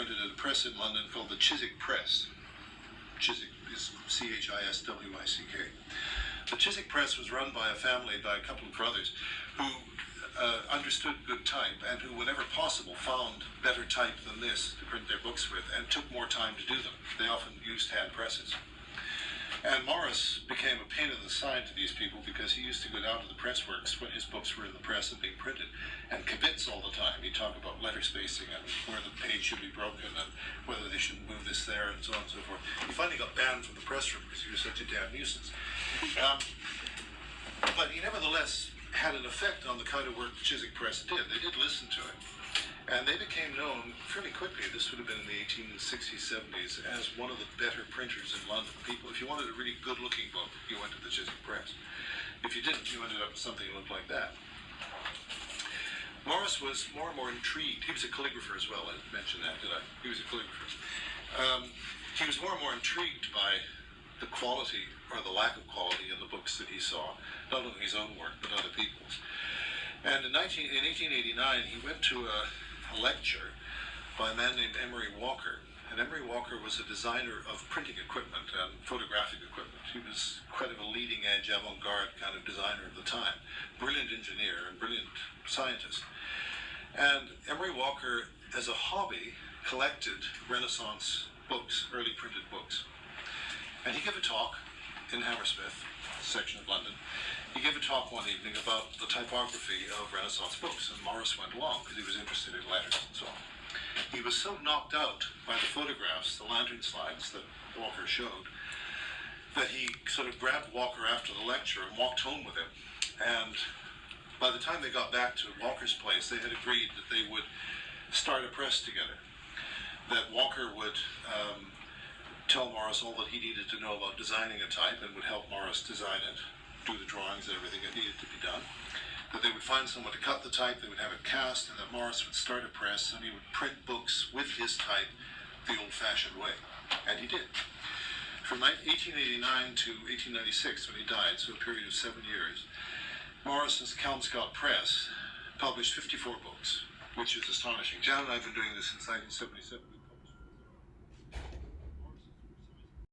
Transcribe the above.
printed at a press in London called the Chiswick Press. Chiswick is Chiswick. The Chiswick Press was run by a family, by a couple of brothers, who understood good type and who, whenever possible, found better type than this to print their books with and took more time to do them. They often used hand presses. And Morris became a pain in the side to these people because he used to go down to the press works when his books were in the press and being printed and kibitz all the time. He'd talk about letter spacing and where the page should be broken and whether they should move this there and so on and so forth. He finally got banned from the press room because he was such a damn nuisance. But he nevertheless had an effect on the kind of work the Chiswick Press did. They did listen to him. And they became known fairly quickly, this would have been in the 1860s, 70s, as one of the better printers in London. People, if you wanted a really good-looking book, you went to the Chiswick Press. If you didn't, you ended up with something that looked like that. Morris was more and more intrigued. He was a calligrapher as well, I mentioned that, did I? He was a calligrapher. He was more and more intrigued by the quality or the lack of quality in the books that he saw, not only his own work, but other people's. And in 1889, he went to a lecture by a man named Emery Walker. And Emery Walker was a designer of printing equipment and photographic equipment. He was quite of a leading-edge, avant-garde kind of designer of the time. Brilliant engineer and brilliant scientist. And Emery Walker, as a hobby, collected Renaissance books, early printed books. And he gave a talk in Hammersmith, section of London. He gave a talk one evening about the typography of Renaissance books, and Morris went along because he was interested in letters and so on. He was so knocked out by the photographs, the lantern slides that Walker showed, that he sort of grabbed Walker after the lecture and walked home with him. And by the time they got back to Walker's place, they had agreed that they would start a press together, that Walker would tell Morris all that he needed to know about designing a type and would help Morris design it, do the drawings and everything that needed to be done, that they would find someone to cut the type, they would have it cast, and that Morris would start a press and he would print books with his type the old-fashioned way. And he did. From 1889 to 1896, when he died, so a period of 7 years, Morris's Kelmscott Press published 54 books, which is astonishing. Jan and I have been doing this since 1977.